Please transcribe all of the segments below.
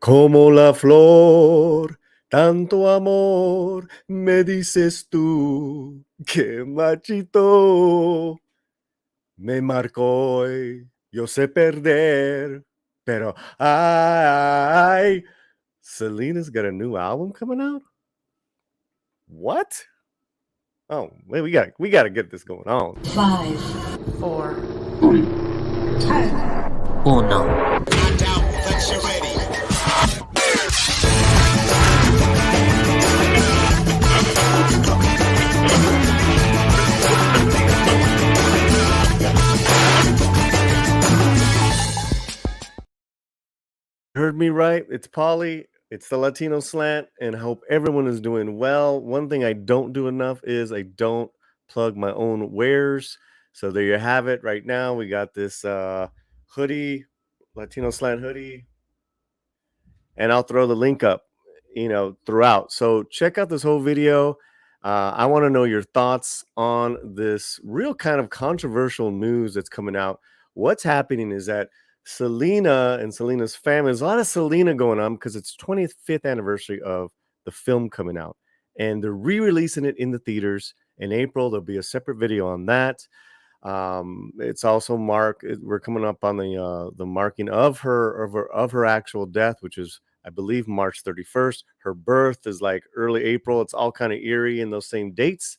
Como la flor, tanto amor, me dices tú, que machito me marcó y yo sé perder, pero ay, Selena's got a new album coming out? What? Oh, wait, we gotta get this going on. 5, 4, 3, 1. Heard me right. It's Paulie. It's the Latino Slant, and I hope everyone is doing well. One thing I don't do enough is I don't plug my own wares. So there you have it. Right now, we got this hoodie, Latino Slant hoodie, and I'll throw the link up, throughout. So check out this whole video. I want to know your thoughts on this real kind of controversial news that's coming out. What's happening is that Selena and Selena's family, there's a lot of Selena going on because it's 25th anniversary of the film coming out. And they're re-releasing it in the theaters in April. There'll be a separate video on that. It's also we're coming up on the marking of her actual death, which is, I believe, March 31st. Her birth is like early April. It's all kind of eerie in those same dates.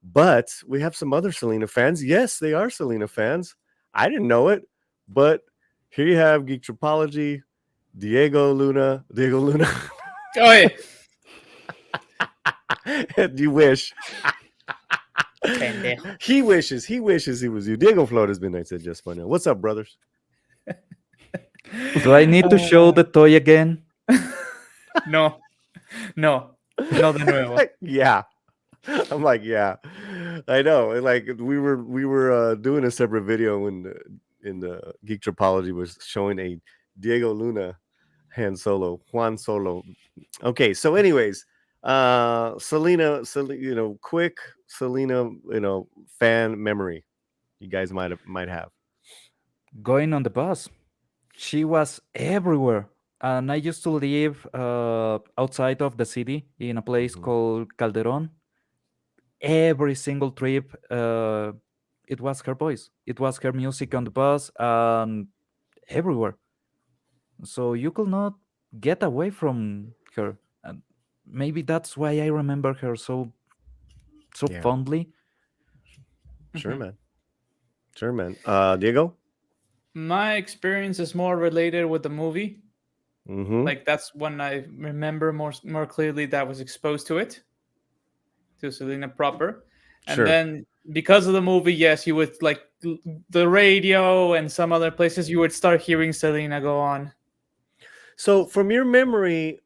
But we have some other Selena fans. Yes, they are Selena fans. I didn't know it, but here you have Geek Tropology, Diego Luna. Oh, yeah. You wish. Pendejo. He wishes he was you. Diego Flores Midnight said just fine. What's up, brothers? Do I need to show the toy again? No de nuevo. Yeah. I'm like, yeah, I know. Like we were doing a separate video when in the Geek Tropology was showing a Diego Luna Juan Solo. Okay, so anyways, Selena, quick Selena, fan memory you guys might have. Going on the bus. She was everywhere. And I used to live outside of the city in a place called Calderon. Every single trip, it was her voice. It was her music on the bus and everywhere. So you could not get away from her. And maybe that's why I remember her so Yeah. fondly. Sure, man. Diego? My experience is more related with the movie. Mm-hmm. Like that's when I remember more clearly that I was exposed to it, to Selena proper. And Sure. then because of the movie, yes, you would like the radio and some other places, you would start hearing Selena go on. So from your memory,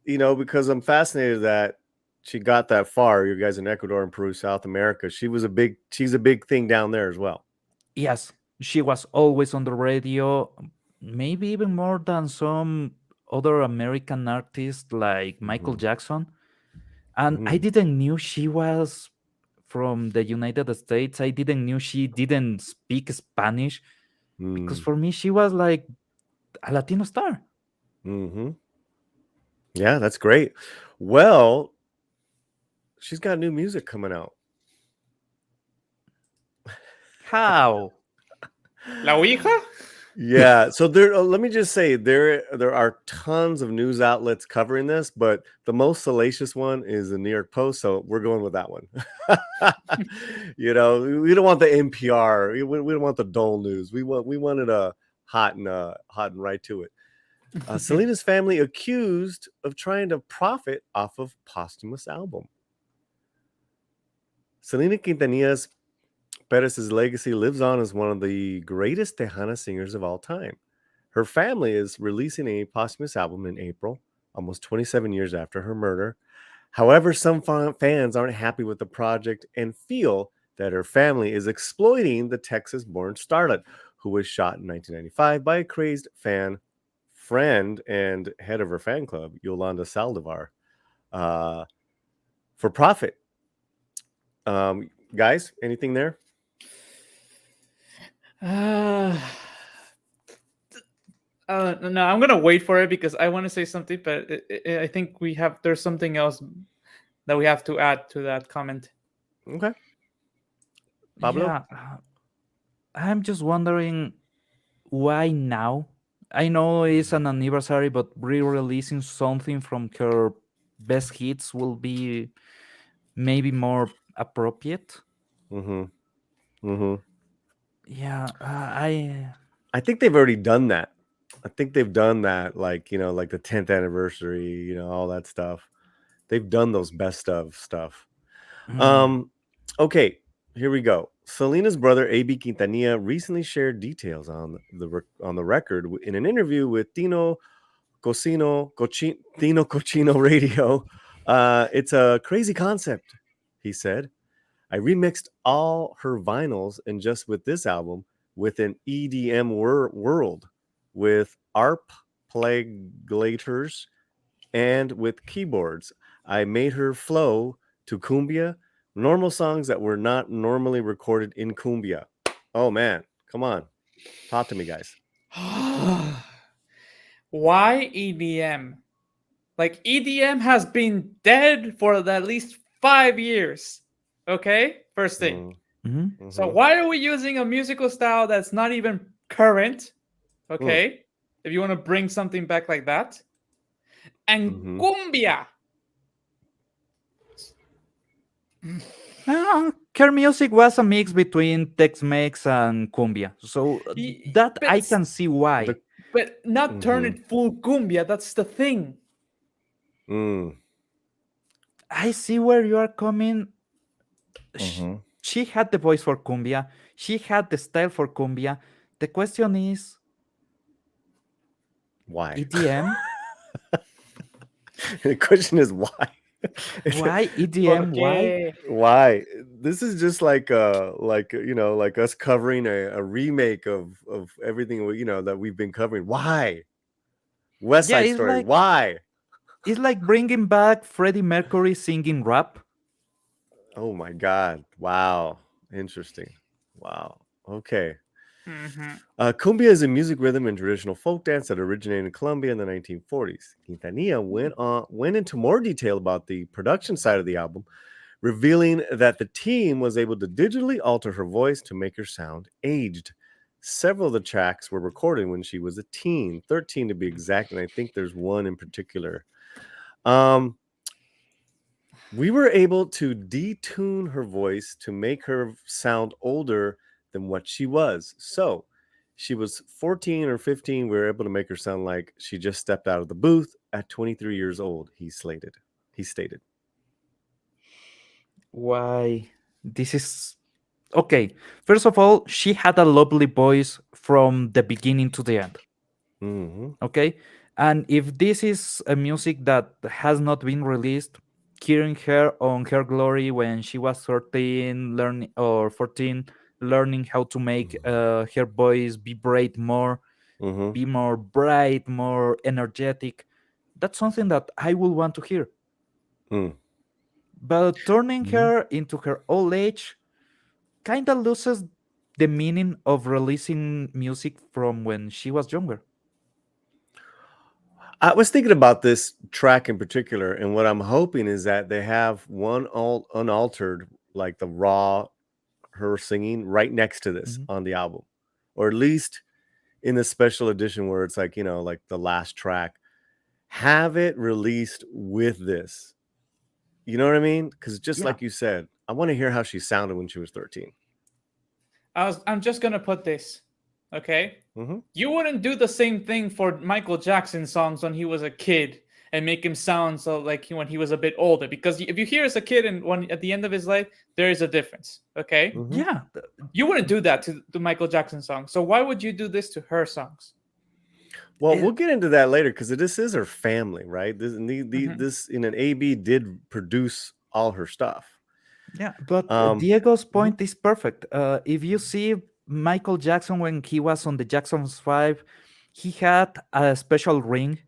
because I'm fascinated that she got that far, you guys in Ecuador and Peru, South America, she's a big thing down there as well. Yes, she was always on the radio, maybe even more than some other American artists like Michael Jackson. And I didn't knew she was from the United States. I didn't knew she didn't speak Spanish because for me she was like a Latino star. Mm-hmm. Yeah, that's great. Well, she's got new music coming out. How? La Ouija? Yeah, so there. Let me just say there are tons of news outlets covering this, but the most salacious one is the New York Post. So we're going with that one. We don't want the NPR. We don't want the dull news. We wanted a hot and right to it. Selena's family accused of trying to profit off of posthumous album. Selena Quintanilla Perez's legacy lives on as one of the greatest Tejana singers of all time. Her family is releasing a posthumous album in April, almost 27 years after her murder. However, some fans aren't happy with the project and feel that her family is exploiting the Texas-born starlet who was shot in 1995 by a crazed friend and head of her fan club, Yolanda Saldivar, for profit. Guys, anything there? No, I'm gonna wait for it because I want to say something, but I think there's something else that we have to add to that comment. Okay, Pablo. Yeah, I'm just wondering why now? I know it's an anniversary, but re-releasing something from her best hits will be maybe more appropriate. Mm-hmm. Mm-hmm. Yeah, I think they've already done that. I think they've done that, like like the 10th anniversary, all that stuff. They've done those best of stuff. mm, Um, okay, here we go. Selena's brother AB Quintanilla recently shared details on the record in an interview with Tino Cochino Radio. It's a crazy concept, he said. I remixed all her vinyls and just with this album with an EDM world with ARP playglators and with keyboards. I made her flow to cumbia, normal songs that were not normally recorded in cumbia. Oh man, come on. Talk to me, guys. Why EDM? Like EDM has been dead for at least 5 years. Okay, first thing. Mm, mhm. So mm-hmm, why are we using a musical style that's not even current? mm, Okay, if you want to bring something back like that, and mm-hmm, cumbia. Her music was a mix between Tex-Mex and cumbia, so that But I can see the, why. not turn mm-hmm, it full cumbia. That's the thing. mm, I see where you are coming. sh- mm-hmm. she had the voice for cumbia. She had the style for cumbia. The question is Why? EDM. The question is why. Why EDM? Why? Porque Why? This is just like like us covering a remake of everything that we've been covering. Why? West Yeah, Side Story. Why? it's like bringing back Freddie Mercury singing rap. Oh my God! Wow, interesting. Wow. Okay. mhm. Cumbia is a music rhythm and traditional folk dance that originated in Colombia in the 1940s. Quintanilla went into more detail about the production side of the album, revealing that the team was able to digitally alter her voice to make her sound aged. Several of the tracks were recorded when she was a teen, 13 to be exact, and I think there's one in particular. Um, we were able to detune her voice to make her sound older than what she was. So she was 14 or 15. We were able to make her sound like she just stepped out of the booth at 23 years old, He stated. Why? This is okay. First of all, she had a lovely voice from the beginning to the end. Mm-hmm. Okay, and if this is a music that has not been released, hearing her on her glory when she was 13 learning or 14 learning how to make her voice vibrate more, Mm-hmm. be more bright, more energetic, that's something that I will want to hear. Mm. But turning Mhm. her into her old age kind of loses the meaning of releasing music from when she was younger. I was thinking about this track in particular, and what I'm hoping is that they have one unaltered, like the raw her singing, right next to this Mhm. on the album, or at least in the special edition where it's like like the last track. Have it released with this. You know what I mean? Because just Yeah. like you said, I want to hear how she sounded when she was 13. I'm just gonna put this. Okay, Mm-hmm. you wouldn't do the same thing for Michael Jackson songs when he was a kid and make him sound so like when he was a bit older. Because if you hear as a kid and when at the end of his life, there is a difference. Okay, Mm-hmm. Yeah. you wouldn't do that to Michael Jackson songs. So why would you do this to her songs? Well, eh, we'll get into that later because this is her family, right? This Mhm. this in an AB did produce all her stuff. Yeah, but Um, Diego's mhm, point is perfect. If you see Michael Jackson when he was on the Jackson's Five, he had a special ring,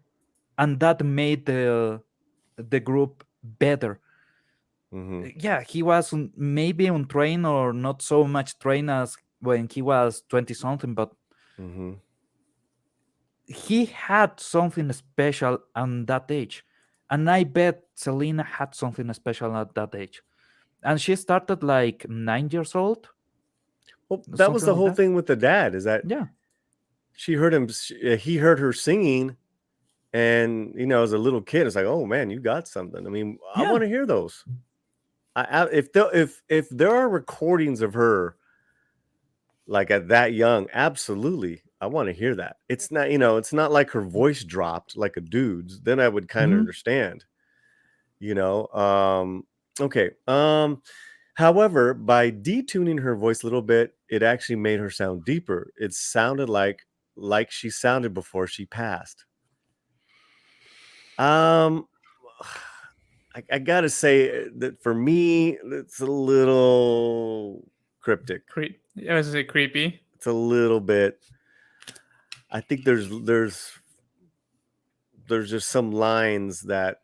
and that made the group better. mhm, Yeah, he was maybe on train or not so much train as when he was 20 something, but mhm, he had something special on that age, and I bet Selena had something special at that age. And she started like 9 years old, Well, that was something the like whole that. thing with the dad, is that Yeah, she heard him, he heard her singing, and as a little kid, it's like, oh man, you got something. I mean, I yeah, want to hear those. If there are recordings of her like at that young, absolutely, I want to hear that. It's not like her voice dropped like a dude's. Then I would kind of mhm, understand. You know. Okay. However, by detuning her voice a little bit, it actually made her sound deeper. It sounded like she sounded before she passed. Um, I gotta say that for me, it's a little cryptic. I was say creepy. It's a little bit. I think there's just some lines that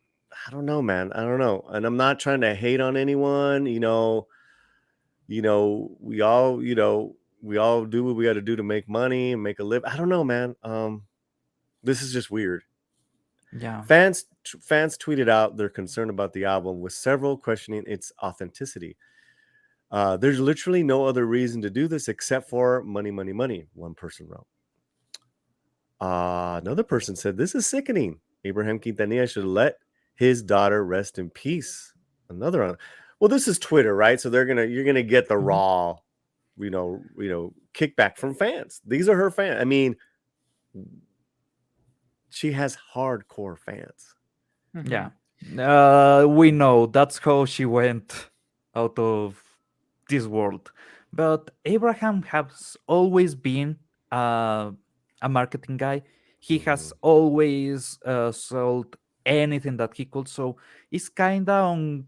I don't know, man. I don't know, and I'm not trying to hate on anyone. We all, we all do what we got to do to make money and make a live. I don't know, man. This is just weird. yeah, Fans tweeted out their concern about the album, with several questioning its authenticity. There's literally no other reason to do this except for money, money, money, one person wrote. Another person said, this is sickening. Abraham Quintanilla should let his daughter rest in peace. Another one. Well, this is Twitter, right? So you're gonna get the mhm, raw, kickback from fans. These are her fans. I mean, she has hardcore fans. yeah. Hmm. We know that's how she went out of this world. But Abraham has always been uh, a marketing guy. He has Mm-hmm. always sold anything that he could. So it's kind of on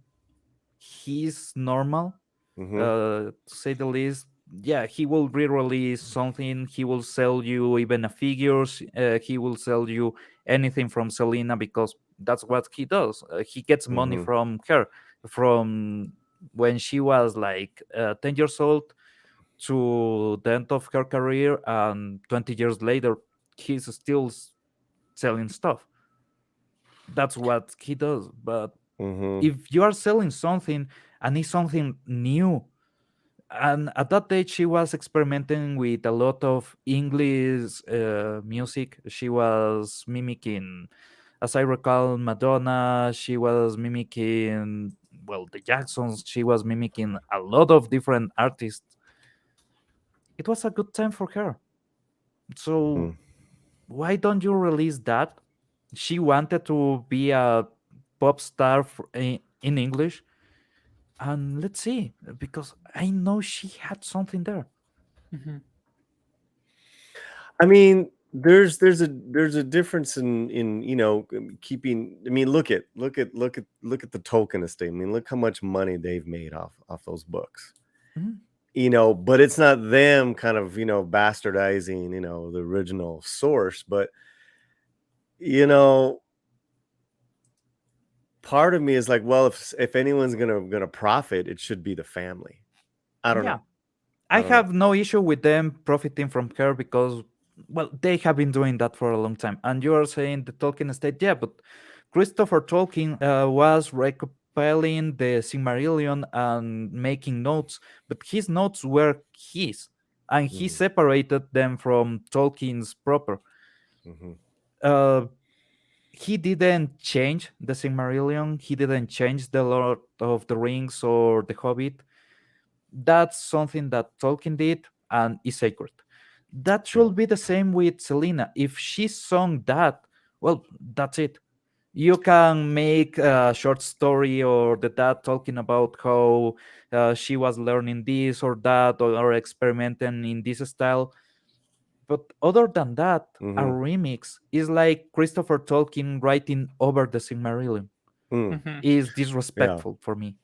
his normal, Mm-hmm. to say the least. Yeah, he will re-release something. He will sell you even a figures. He will sell you anything from Selena because that's what he does. He gets money Mm-hmm. from her from when she was like 10 years old to the end of her career, and 20 years later, he's still selling stuff. That's what he does. But Mm-hmm. if you are selling something and it's something new, and at that age she was experimenting with a lot of English music. She was mimicking, as I recall, Madonna. She was mimicking, well, the Jacksons. She was mimicking a lot of different artists. It was a good time for her. Mm-hmm. So why don't you release that? She wanted to be a pop star in English, and let's see, because I know she had something there. Hmm. I mean, there's a difference in keeping. I mean, look at the Tolkien estate. I mean, look how much money they've made off those books. Mhm. But it's not them kind of bastardizing the original source. But you know, part of me is like, well, if anyone's gonna profit, it should be the family. I don't Yeah, know. I I don't know. have no issue with them profiting from her because, well, they have been doing that for a long time. And you are saying the Tolkien estate, yeah, but Christopher Tolkien was recopiling the Silmarillion and making notes, but his notes were his, and he Mm-hmm. separated them from Tolkien's proper. Mm-hmm. Uh, he didn't change the Silmarillion. He didn't change the Lord of the Rings or the Hobbit. That's something that Tolkien did and is sacred. That Yeah. should be the same with Selena. If she sung that, well, that's it. You can make a short story or the dad talking about how she was learning this or that, or experimenting in this style. But other than that, a Mm-hmm. remix is like Christopher Tolkien writing over the Silmarillion. Mm. Hmm. Is Yeah. disrespectful for me.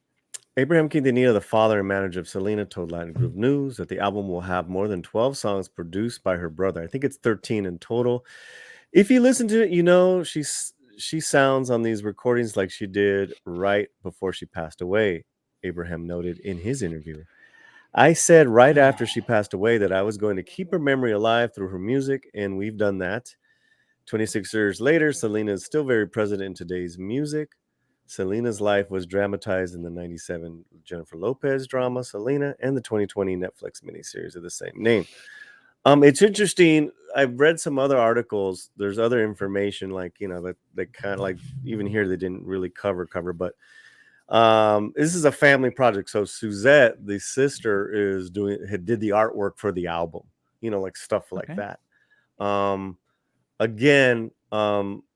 Abraham Quintanilla, the father and manager of Selena, told Latin Group News that the album will have more than 12 songs produced by her brother. I think it's 13 in total. If you listen to it, she sounds on these recordings like she did right before she passed away, Abraham noted in his interview. I said right after she passed away that I was going to keep her memory alive through her music, and we've done that. 26 years later, Selena is still very present in today's music. Selena's life was dramatized in the 97 Jennifer Lopez drama Selena and the 2020 Netflix miniseries of the same name. It's interesting. I've read some other articles. There's other information, like that they kind of like, even here they didn't really cover, but this is a family project. So Suzette, the sister, did the artwork for the album. Like stuff like Okay. that. Again,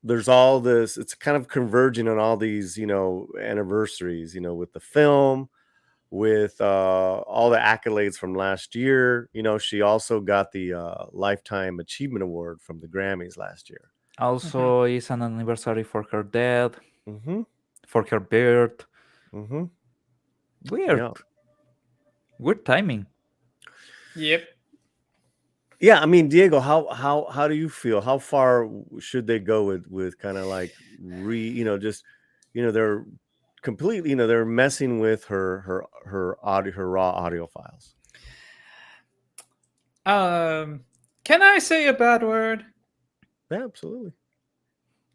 there's all this. It's kind of converging on all these anniversaries. With the film, with all the accolades from last year. She also got the Lifetime Achievement Award from the Grammys last year. Also, it's an anniversary for her death, Mm-hmm. for her birth. Mm-hmm. Weird. Yeah. Weird timing. Yep. Yeah, I mean, Diego, how do you feel? How far should they go with kind of like just they're completely they're messing with her audio, her raw audio files. Can I say a bad word? Yeah, absolutely.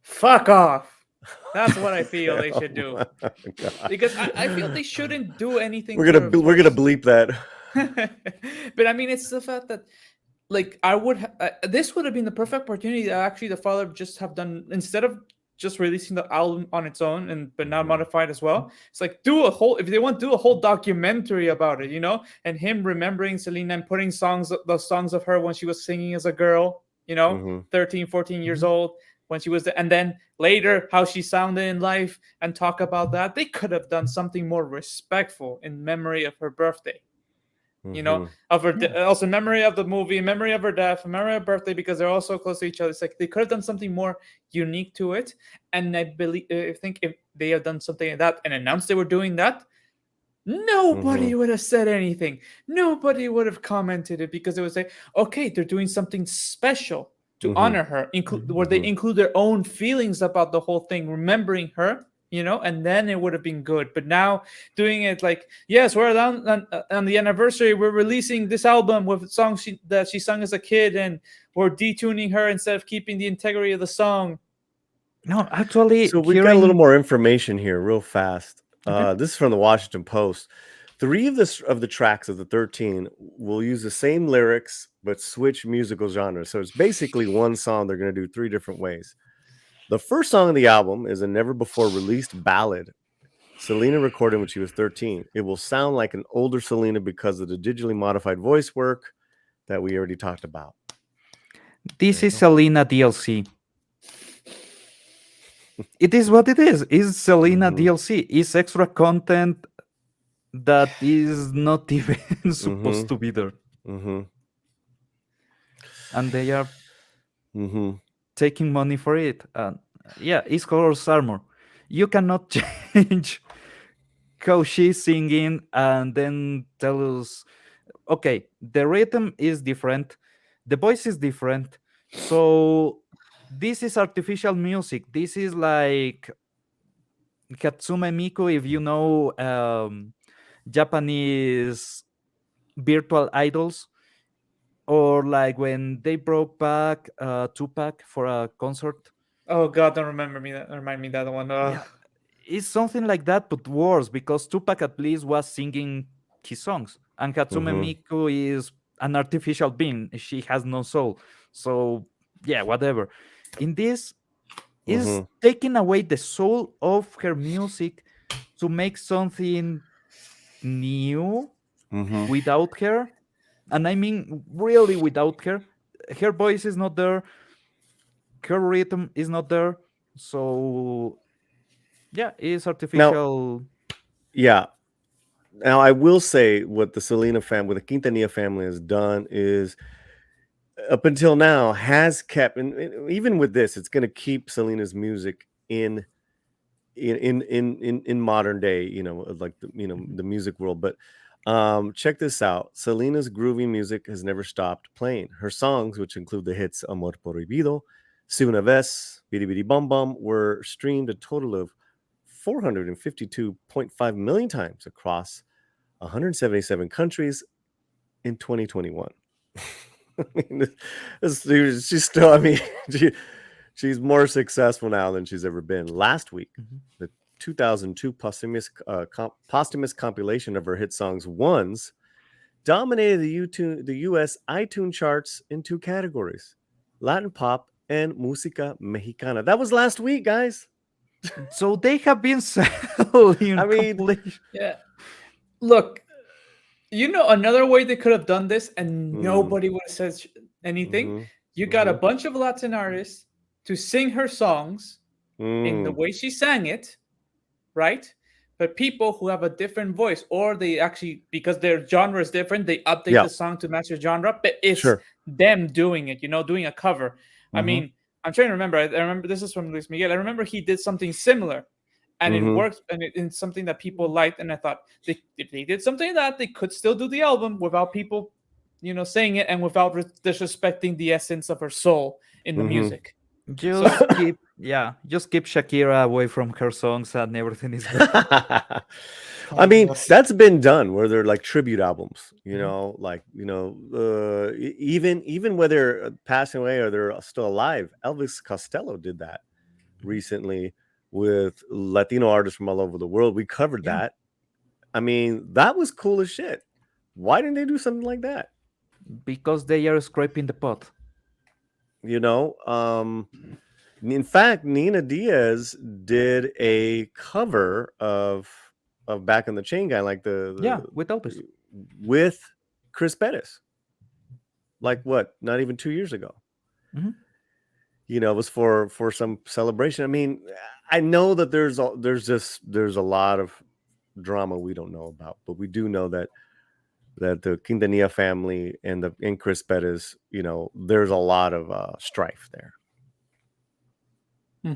Fuck off. That's what I feel they Oh should do. my God. Because I feel they shouldn't do anything. We're gonna bleep that. But I mean, it's the fact that like this would have been the perfect opportunity that actually the father just have done, instead of just releasing the album on its own and but not modified as well. It's like do a whole, if they want, do a whole documentary about it, and him remembering Selena and putting the songs of her when she was singing as a girl, 13, 14 years old, when she was and then later how she sounded in life, and talk about that. They could have done something more respectful in memory of her birthday, of her also memory of the movie, memory of her death, memory of her birthday, because they're all so close to each other. It's like they could have done something more unique to it. And I think if they had done something like that and announced they were doing that, nobody would have said anything. Nobody would have commented it, because it was like, okay, they're doing something special to honor her, where they include their own feelings about the whole thing, remembering her, and then it would have been good. But now doing it like, yes, we're on the anniversary, we're releasing this album with songs that she sung as a kid, and we're detuning her instead of keeping the integrity of the song. No, actually, So we got a little more information here, real fast. Okay. This is from the Washington Post. 3 of the tracks of the 13 will use the same lyrics but switch musical genres. So it's basically one song they're going to do 3 different ways. The first song of the album is a never before released ballad Selena recorded when she was 13. It will sound like an older Selena because of the digitally modified voice work that we already talked about. This is Selena DLC. It is what it is. It's Selena DLC. It's extra content that is not even supposed to be there. And they are taking money for it. Yeah, it's Horror's Armor. You cannot change how she's singing and then tell us, okay, the rhythm is different, the voice is different, so this is artificial music. This is like Hatsume Miku, if you know Japanese virtual idols, or like when they brought back Tupac for a concert. Oh God, don't remind me that one. Yeah, it's something like that, but worse, because Tupac at least was singing his songs, and Hatsume Miku is an artificial being. She has no soul. So yeah, whatever. In this, is taking away the soul of her music to make something new without her. And I mean really without her. Her voice is not there. Her rhythm is not there. So yeah, it's artificial. Now I will say what the Selena family, what the Quintanilla family has done is, up until now, has kept, and even with this, it's going to keep Selena's music in modern day, like the music world. But check this out: Selena's groovy music has never stopped playing. Her songs, which include the hits "Amor Prohibido," "Si una vez," "Bidi Bidi Bum Bum," were streamed a total of 452.5 million times across 177 countries in 2021. I mean, she's still, I mean, She's more successful now than she's ever been. Last week, Mhm. the 2002 posthumous compilation of her hit songs Ones dominated the US iTunes charts in two categories: Latin pop and música mexicana. That was last week, guys. So they have been selling I mean, compilation. Yeah. Look, another way they could have done this and mm, nobody would have said anything. mhm, You got a mhm, bunch of Latin artists to sing her songs in the mm. way she sang it, right? But people who have a different voice, or they actually, because their genre is different, they update Yeah, the song to match their genre, but it's sure. them doing it, doing a cover. I Mhm, mean, I'm trying to remember. I remember this is from Luis Miguel. I remember he did something similar and it mhm, worked, and it's something that people liked. And I thought if they did something like that, they could still do the album without people, saying it and without disrespecting the essence of her soul in the mhm. music. So, Just keep Shakira away from her songs and everything is good. I mean, yes. that's been done where they're like tribute albums, Mhm. like even whether passing away or they're still alive. Elvis Costello did that Mhm. recently with Latino artists from all over the world. We covered Yeah, that. I mean, that was cool as shit. Why didn't they do something like that? because they are scraping the pot. You know, in fact, Nina Diaz did a cover of Back in the Chain Gang, like Yeah, with Elvis. with Chris Pettis, like what? Not even 2 years ago. Mhm. It was for some celebration. I mean, I know that there's a lot of drama we don't know about, but we do know that the Quintanilla family and Chris Pettis, there's a lot of strife there. I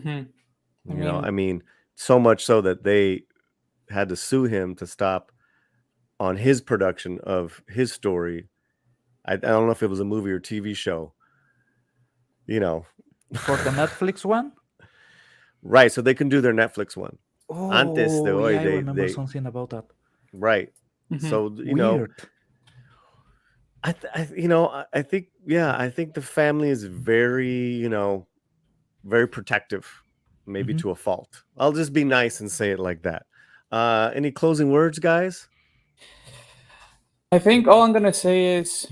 mean, I mean, so much so that they had to sue him to stop on his production of his story. I don't know if it was a movie or TV show, you know. For the Netflix one? Right, so they can do their Netflix one. Antes de Oh, hoy, yeah, I remember they something about that. right. mhm. So, Weird. I think, yeah, I think the family is very, very protective, maybe Mhm. to a fault. I'll just be nice and say it like that. Any closing words, guys? I think all I'm gonna say is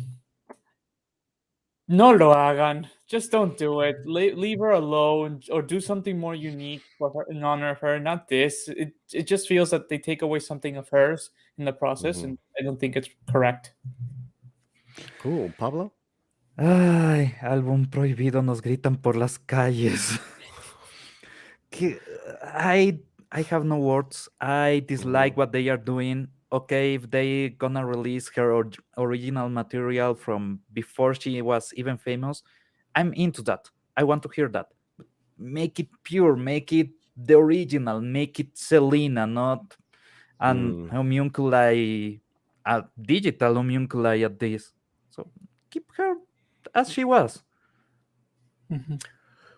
no lo hagan. Just don't do it. Leave her alone, or do something more unique for her in honor of her. Not this. It just feels that they take away something of hers in the process, Mhm. and I don't think it's correct. Cool, Pablo. Ay, álbum prohibido nos gritan por las calles. Que- I I have no words. I dislike Mhm. what they are doing. Okay, if they gonna release her original material from before she was even famous, I'm into that. I want to hear that. Make it pure, make it the original, make it Selena, not an Mm. homunculi, a digital homunculi at this. So keep her as she was. Mhm.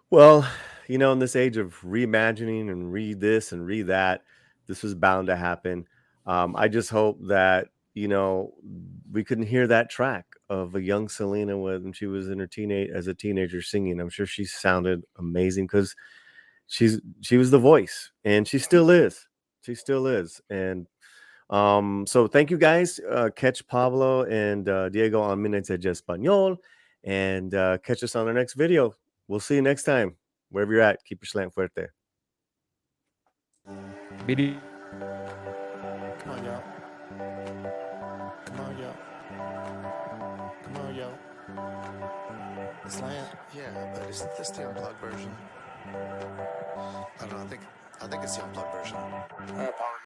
Well, in this age of reimagining and read this and read that, this was bound to happen. I just hope that we couldn't hear that track of a young Selena when she was in her as a teenager singing. I'm sure she sounded amazing because she was the voice, and she still is. She still is. And so thank you guys. Catch Pablo and Diego on Minutes de Espanol, and catch us on our next video. We'll see you next time. Wherever you're at, keep your slant fuerte. Video Come on, y'all. Come on, y'all. Come on, y'all. The slant. Yeah, but isn't this the unplugged version? I don't know. I think it's the unplugged version. All right, Paulie.